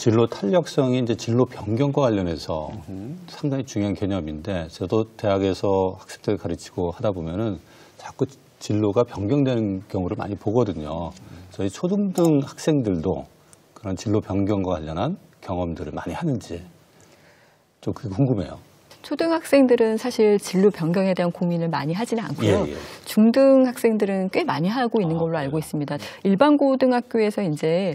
진로 탄력성이 이제 진로 변경과 관련해서 상당히 중요한 개념인데 저도 대학에서 학생들 가르치고 하다 보면은 자꾸 진로가 변경되는 경우를 많이 보거든요. 저희 초등등 학생들도 그런 진로 변경과 관련한 경험들을 많이 하는지 좀 그게 궁금해요. 초등학생들은 사실 진로 변경에 대한 고민을 많이 하지는 않고요. 중등 학생들은 꽤 많이 하고 있는 걸로 알고 있습니다. 일반 고등학교에서 이제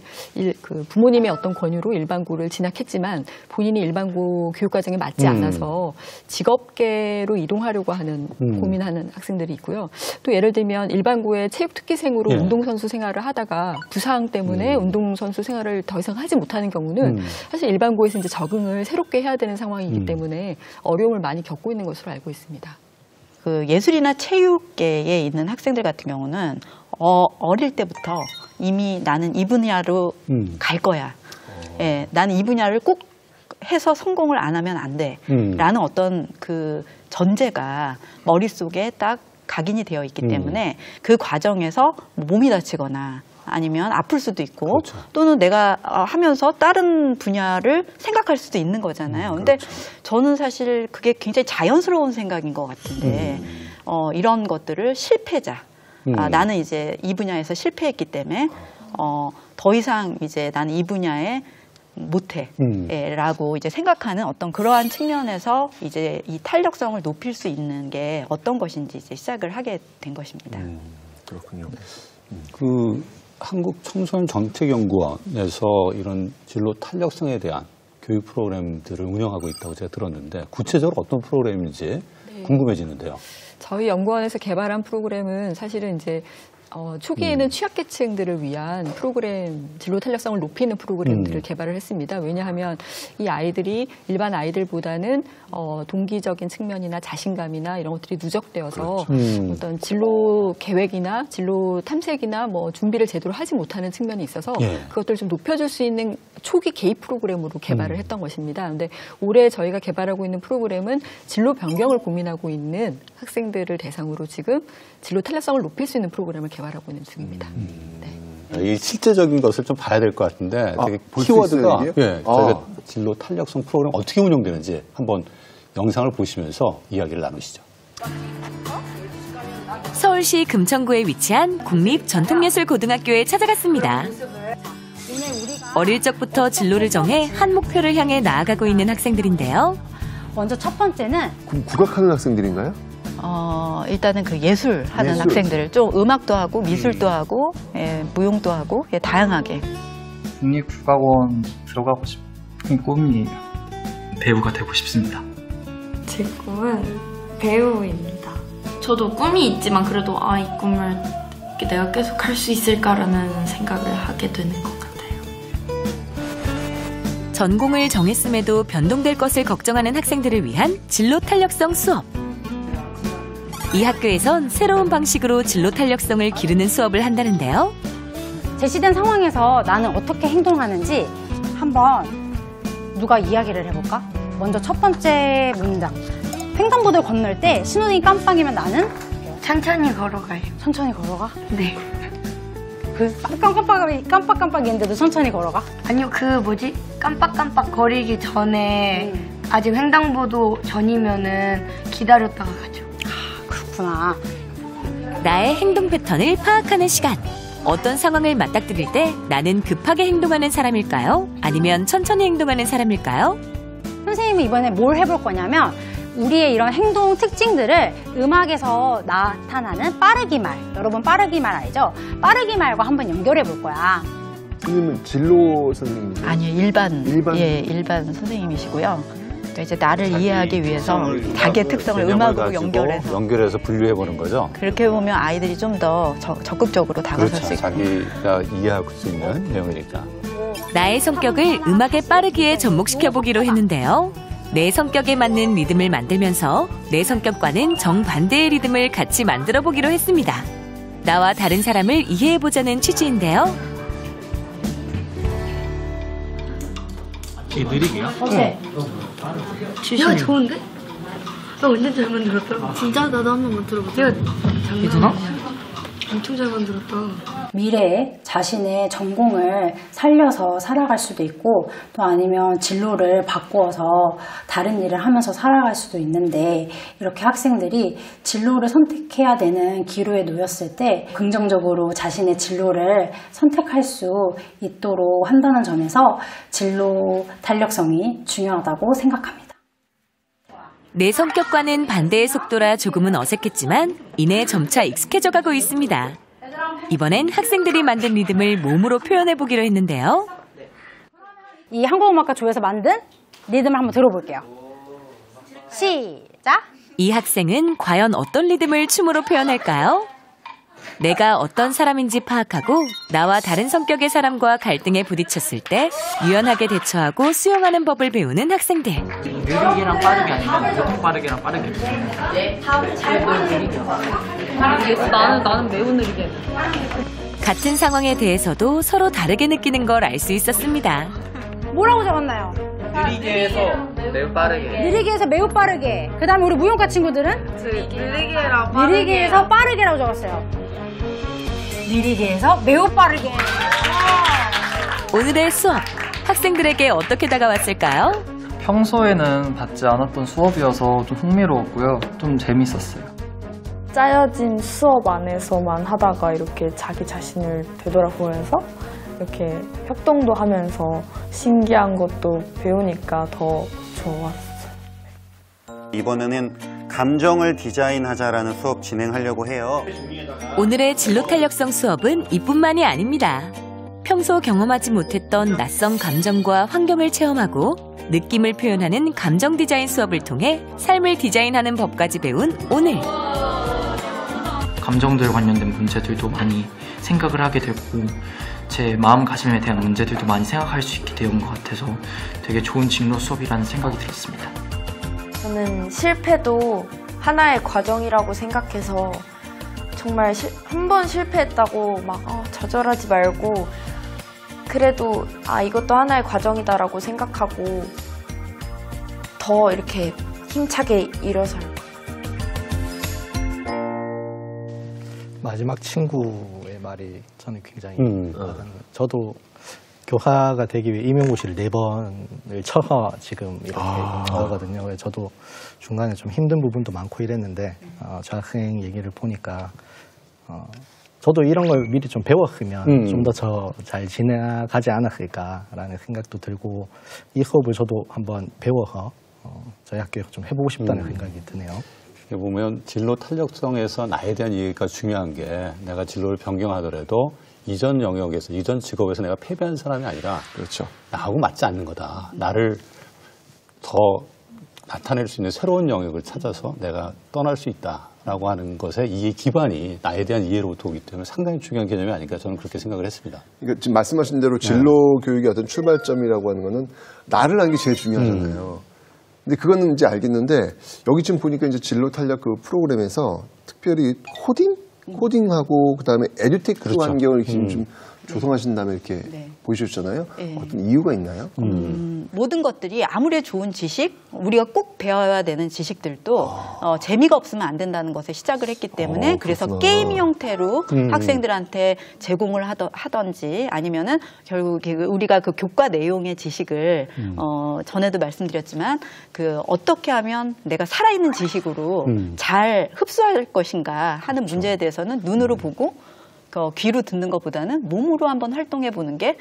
그 부모님의 어떤 권유로 일반고를 진학했지만 본인이 일반고 교육과정에 맞지 않아서 직업계로 이동하려고 하는 고민하는 학생들이 있고요. 또 예를 들면 일반고의 체육특기생으로 운동선수 생활을 하다가 부상 때문에 운동선수 생활을 더 이상 하지 못하는 경우는 사실 일반고에서 이제 적응을 새롭게 해야 되는 상황이기 때문에 어려움을 많이 겪고 있는 것으로 알고 있습니다. 그 예술이나 체육계에 있는 학생들 같은 경우는 어릴 때부터 이미 나는 이 분야로 갈 거야. 예, 나는 이 분야를 꼭 해서 성공을 안 하면 안 돼. 라는 어떤 그 전제가 머릿속에 딱 각인이 되어 있기 때문에 그 과정에서 몸이 다치거나 아니면 아플 수도 있고 그렇죠. 또는 내가 하면서 다른 분야를 생각할 수도 있는 거잖아요. 근데 저는 사실 그게 굉장히 자연스러운 생각인 것 같은데 이런 것들을 실패자. 나는 이제 이 분야에서 실패했기 때문에 더 이상 이제 나는 이 분야에 못해 라고 이제 생각하는 어떤 그러한 측면에서 이제 이 탄력성을 높일 수 있는 게 어떤 것인지 이제 시작을 하게 된 것입니다. 그렇군요. 그 한국청소년정책연구원에서 이런 진로 탄력성에 대한 교육 프로그램들을 운영하고 있다고 제가 들었는데 구체적으로 어떤 프로그램인지 궁금해지는데요. 저희 연구원에서 개발한 프로그램은 사실은 이제 초기에는 취약계층들을 위한 프로그램, 진로 탄력성을 높이는 프로그램들을 개발을 했습니다. 왜냐하면 이 아이들이 일반 아이들보다는 동기적인 측면이나 자신감이나 이런 것들이 누적되어서 어떤 진로 계획이나 진로 탐색이나 뭐 준비를 제대로 하지 못하는 측면이 있어서 그것들을 좀 높여줄 수 있는 초기 개입 프로그램으로 개발을 했던 것입니다. 그런데 올해 저희가 개발하고 있는 프로그램은 진로 변경을 고민하고 있는 학생들을 대상으로 지금 진로 탄력성을 높일 수 있는 프로그램을 개발하고 있는 중입니다. 이 실제적인 것을 좀 봐야 될 것 같은데 되게 키워드가 저희가 진로 탄력성 프로그램 어떻게 운영되는지 한번 영상을 보시면서 이야기를 나누시죠. 서울시 금천구에 위치한 국립전통예술고등학교에 찾아갔습니다. 어릴 적부터 진로를 정해 한 목표를 향해 나아가고 있는 학생들인데요. 먼저 첫 번째는 국악하는 학생들인가요? 일단은 그 예술 하는 학생들, 좀 음악도 하고 미술도 하고 무용도 하고 다양하게. 국립국악원 들어가고 싶은 꿈이에요. 배우가 되고 싶습니다. 제 꿈은 배우입니다. 저도 꿈이 있지만 그래도 이 꿈을 내가 계속 할 수 있을까라는 생각을 하게 되는 것 같아요. 전공을 정했음에도 변동될 것을 걱정하는 학생들을 위한 진로 탄력성 수업. 이 학교에선 새로운 방식으로 진로 탄력성을 기르는 수업을 한다는데요. 제시된 상황에서 나는 어떻게 행동하는지 한번 누가 이야기를 해볼까? 먼저 첫 번째 문장. 횡단보도를 건널 때 신호등이 깜빡이면 나는? 천천히 걸어가요. 천천히 걸어가? 네. 그 깜빡깜빡인데도 천천히 걸어가? 아니요, 깜빡깜빡 거리기 전에 아직 횡단보도 전이면은 기다렸다가 가죠. 그렇구나. 나의 행동 패턴을 파악하는 시간. 어떤 상황을 맞닥뜨릴 때 나는 급하게 행동하는 사람일까요? 아니면 천천히 행동하는 사람일까요? 선생님은 이번에 뭘 해볼 거냐면 우리의 이런 행동 특징들을 음악에서 나타나는 빠르기 말, 여러분 빠르기 말 알죠? 빠르기 말과 한번 연결해 볼 거야. 선생님은 진로 선생님이세요? 아니요, 일반 선생님이시고요. 이제 나를 이해하기 위해서 자기의 특성을 음악으로 연결해서 분류해 보는 거죠. 그렇게 보면 아이들이 좀 더 적극적으로 다가설 수 있고 자기가 이해할 수 있는 내용이니까. 나의 성격을 음악의 빠르기에 접목시켜 보기로 했는데요. 내 성격에 맞는 리듬을 만들면서 내 성격과는 정반대의 리듬을 같이 만들어 보기로 했습니다. 나와 다른 사람을 이해해 보자는 취지인데요. 되게 느리게요? 네. 야, 좋은데? 나 완전 잘 만들었어. 진짜? 나도 한 번만 들어보자. 이준아? 엄청 잘 만들었다. 미래에 자신의 전공을 살려서 살아갈 수도 있고 또 아니면 진로를 바꾸어서 다른 일을 하면서 살아갈 수도 있는데 이렇게 학생들이 진로를 선택해야 되는 기로에 놓였을 때 긍정적으로 자신의 진로를 선택할 수 있도록 한다는 점에서 진로 탄력성이 중요하다고 생각합니다. 내 성격과는 반대의 속도라 조금은 어색했지만 이내 점차 익숙해져 가고 있습니다. 이번엔 학생들이 만든 리듬을 몸으로 표현해보기로 했는데요. 이 한국음악가 조에서 만든 리듬을 한번 들어볼게요. 시작! 이 학생은 과연 어떤 리듬을 춤으로 표현할까요? 내가 어떤 사람인지 파악하고 나와 다른 성격의 사람과 갈등에 부딪혔을 때 유연하게 대처하고 수용하는 법을 배우는 학생들. 느리게랑 빠르게 아니면 보통 빠르게랑 빠르게. 나는 매우 느리게. 같은 상황에 대해서도 서로 다르게 느끼는 걸 알 수 있었습니다. 뭐라고 적었나요? 느리게에서 매우 빠르게. 느리게에서 매우 빠르게. 그 다음에 우리 무용과 친구들은? 느리게에서 빠르게라고 적었어요. 느리게에서 매우 빠르게. 오늘의 수업, 학생들에게 어떻게 다가왔을까요? 평소에는 받지 않았던 수업이어서 좀 흥미로웠고요. 좀 재밌었어요. 짜여진 수업 안에서만 하다가 이렇게 자기 자신을 되돌아보면서 이렇게 협동도 하면서 신기한 것도 배우니까 더 좋았어요. 이번에는 감정을 디자인하자라는 수업 진행하려고 해요. 오늘의 진로 탄력성 수업은 이뿐만이 아닙니다. 평소 경험하지 못했던 낯선 감정과 환경을 체험하고 느낌을 표현하는 감정 디자인 수업을 통해 삶을 디자인하는 법까지 배운 오늘. 감정들 관련된 문제들도 많이 생각을 하게 됐고 제 마음가짐에 대한 문제들도 많이 생각할 수 있게 되는 것 같아서 되게 좋은 진로 수업이라는 생각이 들었습니다. 저는 실패도 하나의 과정이라고 생각해서 정말 한 번 실패했다고 막 좌절하지 말고 그래도 이것도 하나의 과정이다라고 생각하고 더 이렇게 힘차게 일어서요. 마지막 친구의 말이 저는 굉장히 와닿는 저도 교사가 되기 위해 임용고시를 4번을 쳐서 지금 이렇게 나오거든요. 그래서 저도 중간에 좀 힘든 부분도 많고 이랬는데 저 학생 얘기를 보니까 저도 이런 걸 미리 좀 배웠으면 좀 더 잘 지나가지 않았을까라는 생각도 들고 이 수업을 저도 한번 배워서 저희 학교에서 좀 해보고 싶다는 생각이 드네요. 보면 진로 탄력성에서 나에 대한 이해가 중요한 게 내가 진로를 변경하더라도 이전 영역에서 이전 직업에서 내가 패배한 사람이 아니라 그렇죠. 나하고 맞지 않는 거다. 나를 더 나타낼 수 있는 새로운 영역을 찾아서 내가 떠날 수 있다라고 하는 것에 이 기반이 나에 대한 이해로부터 오기 때문에 상당히 중요한 개념이 아닐까 저는 그렇게 생각을 했습니다. 그러니까 지금 말씀하신 대로 진로 교육의 어떤 출발점이라고 하는 거는 나를 아는 게 제일 중요하잖아요. 근데 그거는 이제 알겠는데 여기 지금 보니까 이제 진로 탄력 그 프로그램에서 특별히 코딩하고 그다음에 에듀테크 그렇죠. 환경을 지금 좀 조성하신 다음에 이렇게 보여주셨잖아요. 어떤 이유가 있나요? 모든 것들이 아무리 좋은 지식, 우리가 꼭 배워야 되는 지식들도 재미가 없으면 안 된다는 것에 시작을 했기 때문에 그래서 게임 형태로 학생들한테 제공을 하던지 아니면은 결국 우리가 그 교과 내용의 지식을 전에도 말씀드렸지만 그 어떻게 하면 내가 살아있는 지식으로 잘 흡수할 것인가 하는 문제에 대해서는 눈으로 보고 귀로 듣는 것보다는 몸으로 한번 활동해 보는 게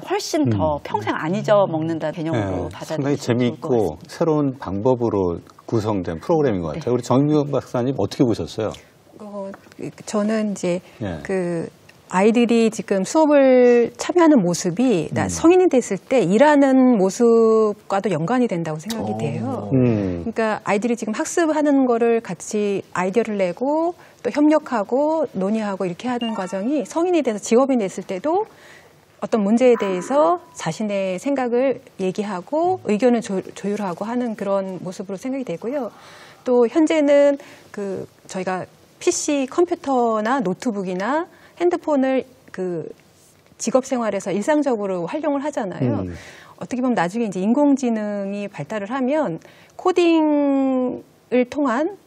훨씬 더 평생 안 잊어먹는다 개념으로 받아들이시면 상당히 재미있고 새로운 방법으로 구성된 프로그램인 것 같아요. 우리 정미경 박사님 어떻게 보셨어요? 저는 이제 그 아이들이 지금 수업을 참여하는 모습이 성인이 됐을 때 일하는 모습과도 연관이 된다고 생각이 돼요. 그러니까 아이들이 지금 학습하는 거를 같이 아이디어를 내고 또 협력하고 논의하고 이렇게 하는 과정이 성인이 돼서 직업인이 됐을 때도 어떤 문제에 대해서 자신의 생각을 얘기하고 의견을 조율하고 하는 그런 모습으로 생각이 되고요. 또 현재는 그 저희가 PC 컴퓨터나 노트북이나 핸드폰을 그 직업 생활에서 일상적으로 활용을 하잖아요. 어떻게 보면 나중에 이제 인공지능이 발달을 하면 코딩을 통한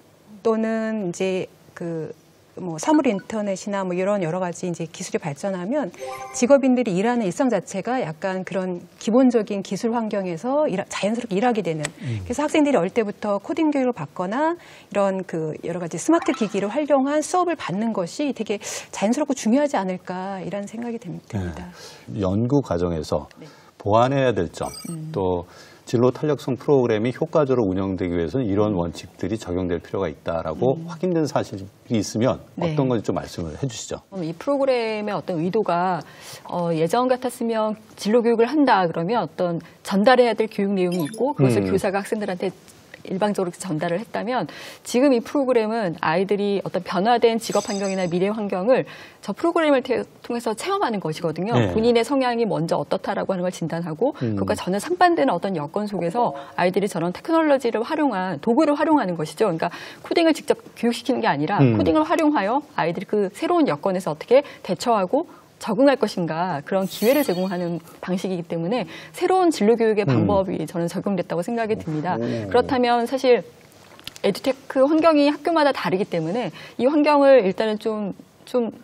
또는 이제 그 뭐 사물 인터넷이나 뭐 이런 여러 가지 이제 기술이 발전하면 직업인들이 일하는 일상 자체가 약간 그런 기본적인 기술 환경에서 자연스럽게 일하게 되는. 그래서 학생들이 어릴 때부터 코딩 교육을 받거나 이런 그 여러 가지 스마트 기기를 활용한 수업을 받는 것이 되게 자연스럽고 중요하지 않을까 이런 생각이 듭니다. 네. 연구 과정에서 보완해야 될 점, 또 진로 탄력성 프로그램이 효과적으로 운영되기 위해서는 이런 원칙들이 적용될 필요가 있다라고 확인된 사실이 있으면 어떤 건지 좀 말씀을 해주시죠. 이 프로그램의 어떤 의도가 예전 같았으면 진로 교육을 한다 그러면 어떤 전달해야 될 교육 내용이 있고 그것을 교사가 학생들한테 일방적으로 전달을 했다면 지금 이 프로그램은 아이들이 어떤 변화된 직업 환경이나 미래 환경을 저 프로그램을 통해서 체험하는 것이거든요. 네. 본인의 성향이 먼저 어떻다라고 하는 걸 진단하고 그것과 전혀 상반되는 어떤 여건 속에서 아이들이 저런 테크놀로지를 활용한 도구를 활용하는 것이죠. 그러니까 코딩을 직접 교육시키는 게 아니라 코딩을 활용하여 아이들이 그 새로운 여건에서 어떻게 대처하고 적응할 것인가 그런 기회를 제공하는 방식이기 때문에 새로운 진로교육의 방법이 저는 적용됐다고 생각이 듭니다. 그렇다면 사실 에듀테크 환경이 학교마다 다르기 때문에 이 환경을 일단은 좀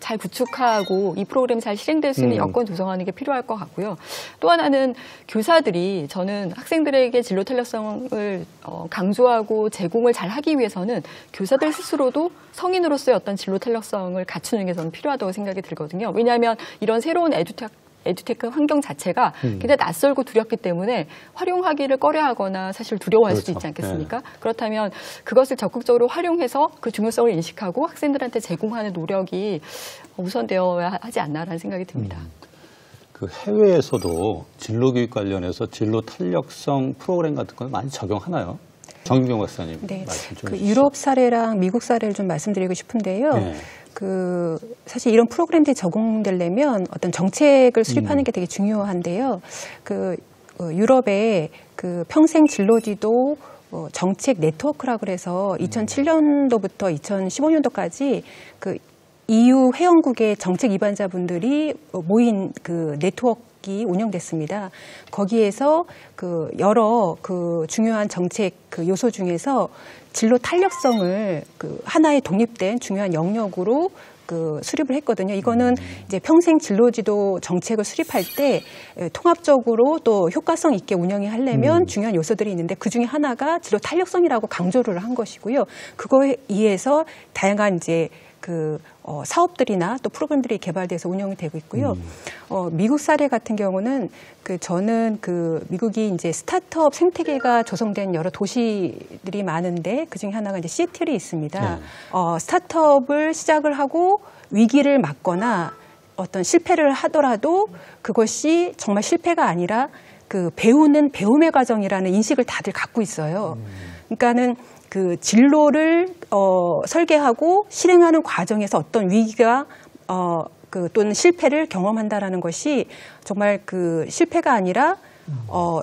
잘 구축하고 이 프로그램이 잘 실행될 수 있는 여건 조성하는 게 필요할 것 같고요. 또 하나는 교사들이 저는 학생들에게 진로 탄력성을 강조하고 제공을 잘 하기 위해서는 교사들 스스로도 성인으로서의 어떤 진로 탄력성을 갖추는 게 저는 필요하다고 생각이 들거든요. 왜냐하면 이런 새로운 에듀테크 환경 자체가 굉장히 낯설고 두렵기 때문에 활용하기를 꺼려하거나 사실 두려워할 수도 있지 않겠습니까? 네. 그렇다면 그것을 적극적으로 활용해서 그 중요성을 인식하고 학생들한테 제공하는 노력이 우선되어야 하지 않나라는 생각이 듭니다. 그 해외에서도 진로교육 관련해서 진로 탄력성 프로그램 같은 걸 많이 적용하나요? 정윤경 박사님 네. 말씀 좀 그 해주시죠. 유럽 사례랑 미국 사례를 좀 말씀드리고 싶은데요. 네. 사실 이런 프로그램들이 적용되려면 어떤 정책을 수립하는 게 되게 중요한데요. 유럽의 평생 진로지도 정책 네트워크라고 그래서 2007년도부터 2015년도까지 EU 회원국의 정책 입안자분들이 모인 네트워크가 운영됐습니다. 거기에서 여러 중요한 정책 요소 중에서 진로 탄력성을 하나의 독립된 중요한 영역으로 수립을 했거든요. 이거는 이제 평생 진로지도 정책을 수립할 때 통합적으로 또 효과성 있게 운영이 하려면 중요한 요소들이 있는데 그 중에 하나가 진로 탄력성이라고 강조를 한 것이고요. 그거에 의해서 다양한 이제 사업들이나 또 프로그램들이 개발돼서 운영이 되고 있고요. 미국 사례 같은 경우는 저는 미국이 이제 스타트업 생태계가 조성된 여러 도시들이 많은데 그 중에 하나가 이제 시애틀이 있습니다. 스타트업을 시작을 하고 위기를 맞거나 어떤 실패를 하더라도 그것이 정말 실패가 아니라 배우는 배움의 과정이라는 인식을 다들 갖고 있어요. 그러니까는 진로를 설계하고 실행하는 과정에서 어떤 위기가 또는 실패를 경험한다라는 것이 정말 실패가 아니라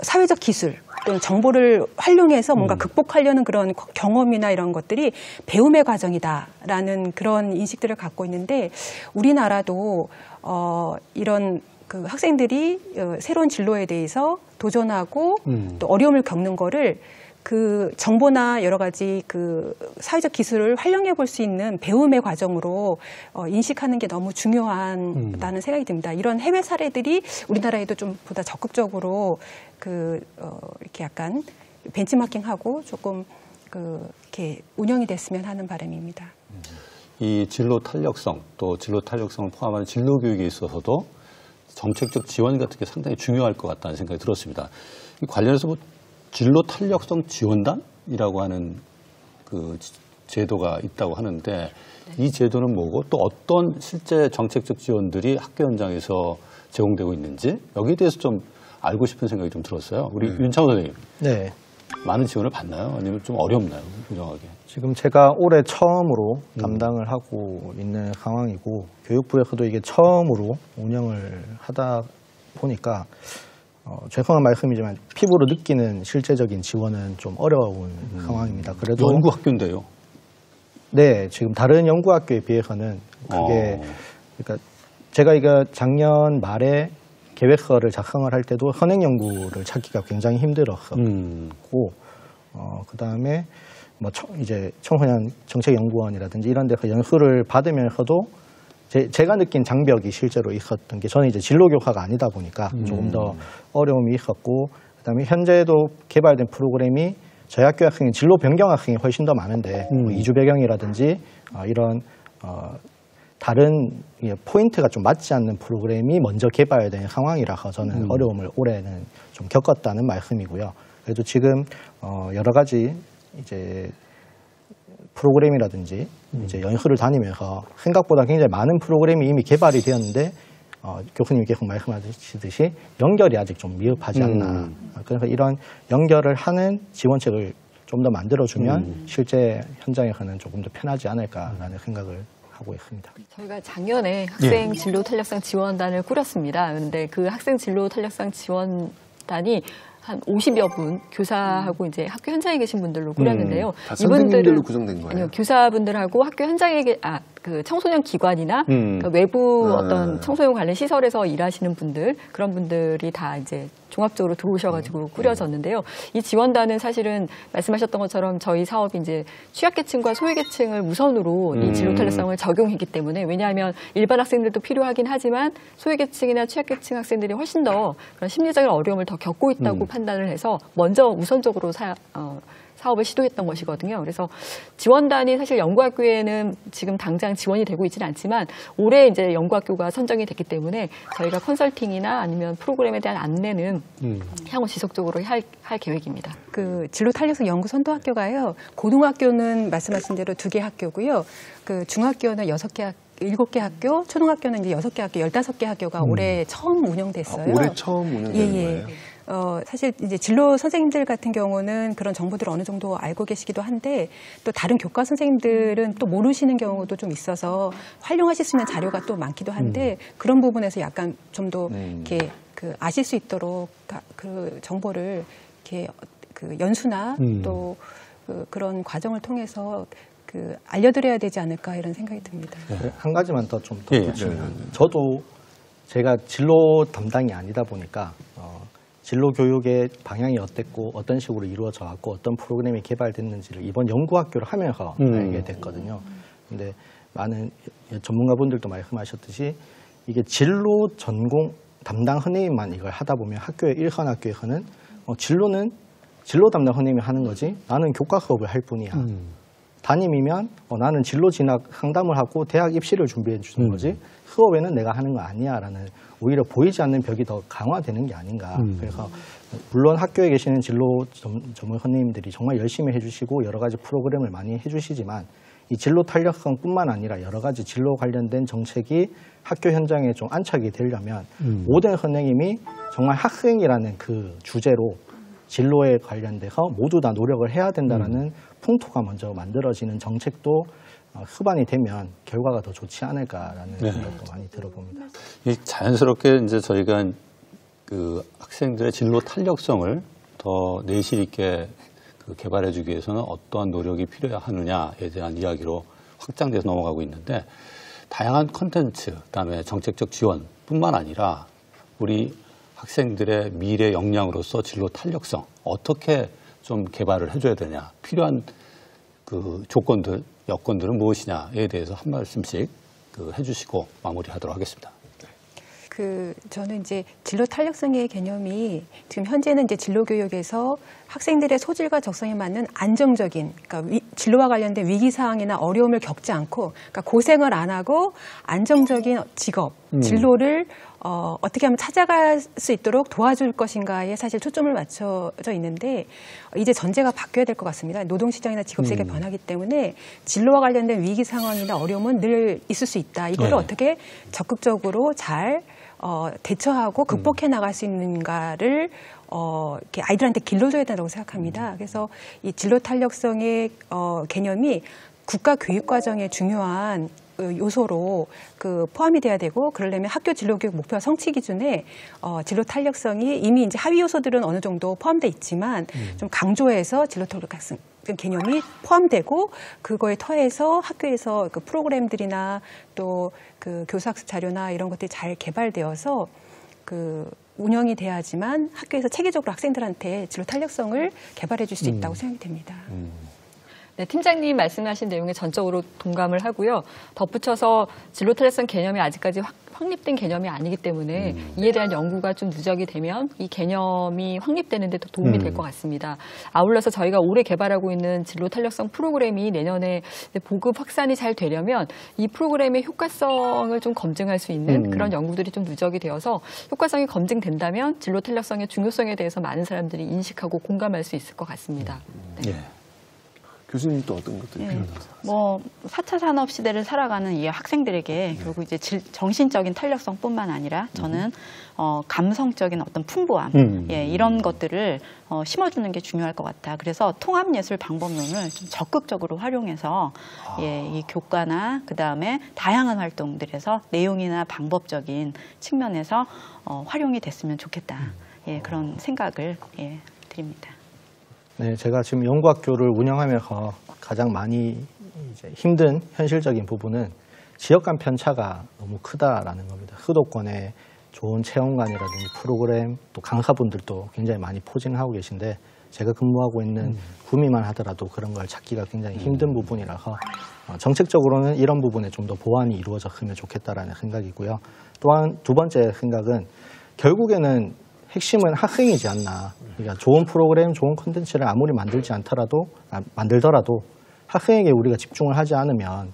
사회적 기술 또는 정보를 활용해서 뭔가 극복하려는 그런 경험이나 이런 것들이 배움의 과정이다라는 그런 인식들을 갖고 있는데 우리나라도 이런 학생들이 새로운 진로에 대해서 도전하고 또 어려움을 겪는 거를 정보나 여러 가지 사회적 기술을 활용해 볼 수 있는 배움의 과정으로 인식하는 게 너무 중요하다는 생각이 듭니다. 이런 해외 사례들이 우리나라에도 좀 보다 적극적으로 이렇게 약간 벤치마킹하고 조금 이렇게 운영이 됐으면 하는 바람입니다. 이 진로 탄력성 또 진로 탄력성을 포함한 진로 교육에 있어서도 정책적 지원 같은 게 상당히 중요할 것 같다는 생각이 들었습니다. 이 관련해서 진로 탄력성 지원단이라고 하는 제도가 있다고 하는데 이 제도는 뭐고 또 어떤 실제 정책적 지원들이 학교 현장에서 제공되고 있는지 여기에 대해서 좀 알고 싶은 생각이 좀 들었어요. 우리 윤창호 선생님. 네. 많은 지원을 받나요? 아니면 좀 어렵나요? 운영하기? 지금 제가 올해 처음으로 담당을 하고 있는 상황이고 교육부에서도 이게 처음으로 운영을 하다 보니까 죄송한 말씀이지만 피부로 느끼는 실제적인 지원은 좀 어려운 상황입니다. 그래도 연구학교인데요. 네, 지금 다른 연구학교에 비해서는 그게 그러니까 제가 이거 작년 말에 계획서를 작성을 할 때도 현행 연구를 찾기가 굉장히 힘들었었고 그 다음에 뭐 이제 청소년 정책연구원이라든지 이런 데서 연수를 받으면서도 제가 느낀 장벽이 실제로 있었던 게 저는 이제 진로교사가 아니다 보니까 조금 더 어려움이 있었고 그다음에 현재도 개발된 프로그램이 저희 학교 학생이 진로 변경 학생이 훨씬 더 많은데 뭐 이주 배경이라든지 이런 다른 포인트가 좀 맞지 않는 프로그램이 먼저 개발된 상황이라서 저는 어려움을 올해는 좀 겪었다는 말씀이고요. 그래도 지금 여러 가지 이제 프로그램이라든지 이제 연수를 다니면서 생각보다 굉장히 많은 프로그램이 이미 개발이 되었는데 교수님이 계속 말씀하시듯이 연결이 아직 좀 미흡하지 않나. 그래서 이런 연결을 하는 지원책을 좀 더 만들어주면 실제 현장에서는 조금 더 편하지 않을까라는 생각을 하고 있습니다. 저희가 작년에 학생 진로 탄력상 지원단을 꾸렸습니다. 그런데 그 학생 진로 탄력상 지원단이 한 50여 분 교사하고 이제 학교 현장에 계신 분들로 꾸렸는데요. 다 선생님들로 구성된 거예요? 아니요, 교사분들하고 학교 현장에 그 청소년 기관이나 그러니까 외부 어떤 청소년 관련 시설에서 일하시는 분들 그런 분들이 다 이제 종합적으로 들어오셔가지고 꾸려졌는데요. 이 지원단은 사실은 말씀하셨던 것처럼 저희 사업이 이제 취약계층과 소외계층을 우선으로 이 진로 탄력성을 적용했기 때문에 왜냐하면 일반 학생들도 필요하긴 하지만 소외계층이나 취약계층 학생들이 훨씬 더 그런 심리적인 어려움을 더 겪고 있다고 판단을 해서 먼저 우선적으로 사업을 시도했던 것이거든요. 그래서 지원단이 사실 연구학교에는 지금 당장 지원이 되고 있지는 않지만 올해 이제 연구학교가 선정이 됐기 때문에 저희가 컨설팅이나 아니면 프로그램에 대한 안내는 향후 지속적으로 할 계획입니다. 그 진로 탄력성 연구 선도 학교가요. 고등학교는 말씀하신 대로 2개 학교고요. 그 중학교는 7개 학교, 초등학교는 이제 6개 학교, 15개 학교가 올해 처음 운영됐어요. 올해 처음 운영된 거예요? 사실 이제 진로 선생님들 같은 경우는 그런 정보들을 어느 정도 알고 계시기도 한데 또 다른 교과 선생님들은 또 모르시는 경우도 좀 있어서 활용하실 수 있는 자료가 또 많기도 한데 그런 부분에서 약간 좀 더 이렇게 그 아실 수 있도록 그 정보를 이렇게 그 연수나 또 그런 과정을 통해서 그 알려드려야 되지 않을까 이런 생각이 듭니다. 네, 한 가지만 더 좀 덧붙이면 저도 제가 진로 담당이 아니다 보니까 진로 교육의 방향이 어땠고 어떤 식으로 이루어져 왔고 어떤 프로그램이 개발됐는지를 이번 연구학교를 하면서 알게 됐거든요. 근데 많은 전문가분들도 말씀하셨듯이 이게 진로 전공 담당 선생님만 이걸 하다 보면 학교의 일선 학교에서는 진로는 진로 담당 선생님이 하는 거지 나는 교과 수업을 할 뿐이야. 담임이면 나는 진로 진학 상담을 하고 대학 입시를 준비해 주는 거지 수업에는 내가 하는 거 아니야 라는 오히려 보이지 않는 벽이 더 강화되는 게 아닌가. 그래서 물론 학교에 계시는 진로 전문 선생님들이 정말 열심히 해주시고 여러 가지 프로그램을 많이 해주시지만 이 진로 탄력성뿐만 아니라 여러 가지 진로 관련된 정책이 학교 현장에 좀 안착이 되려면 모든 선생님이 정말 학생이라는 그 주제로 진로에 관련돼서 모두 다 노력을 해야 된다라는 풍토가 먼저 만들어지는 정책도 수반이 되면 결과가 더 좋지 않을까라는 생각도 많이 들어봅니다. 자연스럽게 이제 저희가 그 학생들의 진로 탄력성을 더 내실 있게 개발해주기 위해서는 어떠한 노력이 필요하느냐에 대한 이야기로 확장돼서 넘어가고 있는데 다양한 콘텐츠, 그다음에 정책적 지원뿐만 아니라 우리 학생들의 미래 역량으로서 진로 탄력성 어떻게 좀 개발을 해줘야 되냐, 필요한 그 조건들, 여건들은 무엇이냐에 대해서 한 말씀씩 해주시고 마무리하도록 하겠습니다. 저는 이제 진로 탄력성의 개념이 지금 현재는 이제 진로 교육에서 학생들의 소질과 적성에 맞는 안정적인, 그러니까 진로와 관련된 위기 상황이나 어려움을 겪지 않고, 그러니까 고생을 안 하고 안정적인 직업, 진로를 어떻게 하면 찾아갈 수 있도록 도와줄 것인가에 사실 초점을 맞춰져 있는데 이제 전제가 바뀌어야 될 것 같습니다. 노동시장이나 직업세계가 변하기 때문에 진로와 관련된 위기 상황이나 어려움은 늘 있을 수 있다. 이거를 어떻게 적극적으로 잘 대처하고 극복해 나갈 수 있는가를 이렇게 아이들한테 길러줘야 된다고 생각합니다. 그래서 이 진로 탄력성의 개념이 국가 교육 과정의 중요한 요소로 포함이 돼야 되고, 그러려면 학교 진로교육 목표 성취 기준에 진로 탄력성이 이미 이제 하위 요소들은 어느 정도 포함돼 있지만 좀 강조해서 진로 탄력성 개념이 포함되고, 그거에 더해서 학교에서 그 프로그램들이나 또 그 교사학습 자료나 이런 것들이 잘 개발되어서 운영이 돼야지만 학교에서 체계적으로 학생들한테 진로 탄력성을 개발해 줄 수 있다고 생각이 됩니다. 네, 팀장님 말씀하신 내용에 전적으로 동감을 하고요. 덧붙여서 진로 탄력성 개념이 아직까지 확립된 개념이 아니기 때문에 이에 대한 연구가 좀 누적이 되면 이 개념이 확립되는 데 더 도움이 될 것 같습니다. 아울러서 저희가 올해 개발하고 있는 진로 탄력성 프로그램이 내년에 보급 확산이 잘 되려면 이 프로그램의 효과성을 좀 검증할 수 있는 그런 연구들이 좀 누적이 되어서 효과성이 검증된다면 진로 탄력성의 중요성에 대해서 많은 사람들이 인식하고 공감할 수 있을 것 같습니다. 네. 교수님 또 어떤 것들이 필요하세요? 뭐 4차 산업 시대를 살아가는 이 학생들에게 결국 이제 정신적인 탄력성뿐만 아니라 저는 감성적인 어떤 풍부함, 예, 이런 것들을 심어주는 게 중요할 것 같아. 그래서 통합예술 방법론을 좀 적극적으로 활용해서 예, 이 교과나 그 다음에 다양한 활동들에서 내용이나 방법적인 측면에서 활용이 됐으면 좋겠다. 예, 그런 생각을 예, 드립니다. 네, 제가 지금 연구학교를 운영하면서 가장 많이 이제 힘든 현실적인 부분은 지역 간 편차가 너무 크다라는 겁니다. 수도권에 좋은 체험관이라든지 프로그램 또 강사분들도 굉장히 많이 포진하고 계신데 제가 근무하고 있는 구미만 하더라도 그런 걸 찾기가 굉장히 힘든 부분이라서 정책적으로는 이런 부분에 좀 더 보완이 이루어졌으면 좋겠다라는 생각이고요. 또한 두 번째 생각은 결국에는 핵심은 학생이지 않나. 그러니까 좋은 프로그램, 좋은 콘텐츠를 아무리 만들더라도 학생에게 우리가 집중을 하지 않으면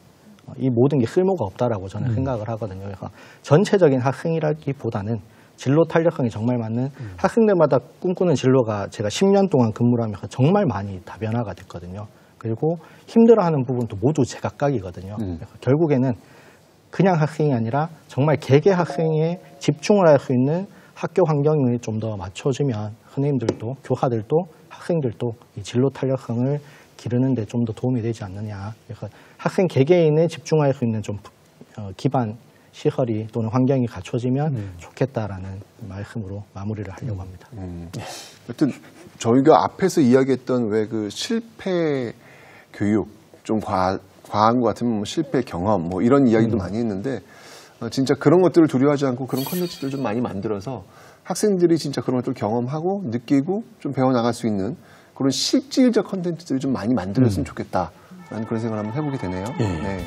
이 모든 게 쓸모가 없다라고 저는 생각을 하거든요. 그래서 전체적인 학생이라기보다는 진로 탄력성이 정말 맞는 학생들마다 꿈꾸는 진로가 제가 10년 동안 근무를 하면서 정말 많이 다변화가 됐거든요. 그리고 힘들어하는 부분도 모두 제각각이거든요. 그래서 결국에는 그냥 학생이 아니라 정말 개개 학생에 집중을 할 수 있는 학교 환경을 좀 더 맞춰주면 선생님들도 교사들도 학생들도 이 진로 탄력성을 기르는 데 좀 더 도움이 되지 않느냐. 그래서 학생 개개인에 집중할 수 있는 좀 기반 시설이 또는 환경이 갖춰지면 좋겠다라는 말씀으로 마무리를 하려고 합니다. 하여튼 저희가 앞에서 이야기했던 왜 그 실패 교육 좀 과한 것 같으면 뭐 실패 경험 뭐 이런 이야기도 많이 했는데 진짜 그런 것들을 두려워하지 않고 그런 컨텐츠들 좀 많이 만들어서 학생들이 진짜 그런 것들을 경험하고 느끼고 좀 배워나갈 수 있는 그런 실질적 컨텐츠들을 좀 많이 만들었으면 좋겠다라는 그런 생각을 한번 해보게 되네요. 예. 네.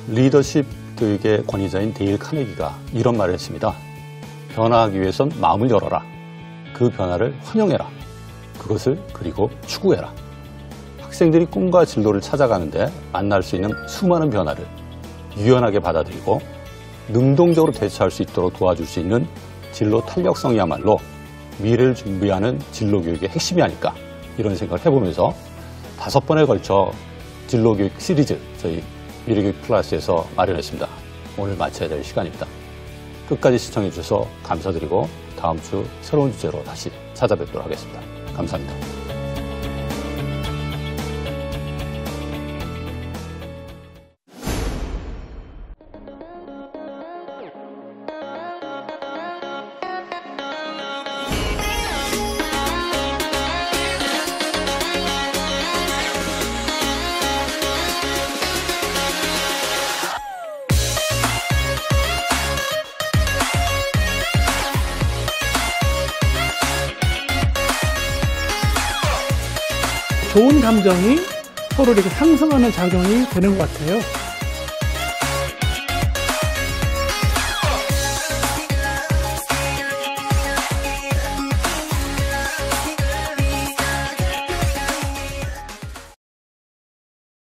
리더십 교육의 권위자인 데일 카네기가 이런 말을 했습니다. 변화하기 위해선 마음을 열어라. 그 변화를 환영해라. 그것을 그리고 추구해라. 학생들이 꿈과 진로를 찾아가는데 만날 수 있는 수많은 변화를 유연하게 받아들이고 능동적으로 대처할 수 있도록 도와줄 수 있는 진로 탄력성이야말로 미래를 준비하는 진로 교육의 핵심이 아닐까 이런 생각을 해보면서 5번에 걸쳐 진로 교육 시리즈 저희 미래교육 플러스에서 마련했습니다. 오늘 마쳐야 될 시간입니다. 끝까지 시청해 주셔서 감사드리고 다음 주 새로운 주제로 다시 찾아뵙도록 하겠습니다. 감사합니다. 좋은 감정이 서로 이렇게 상승하는 작용이 되는 것 같아요.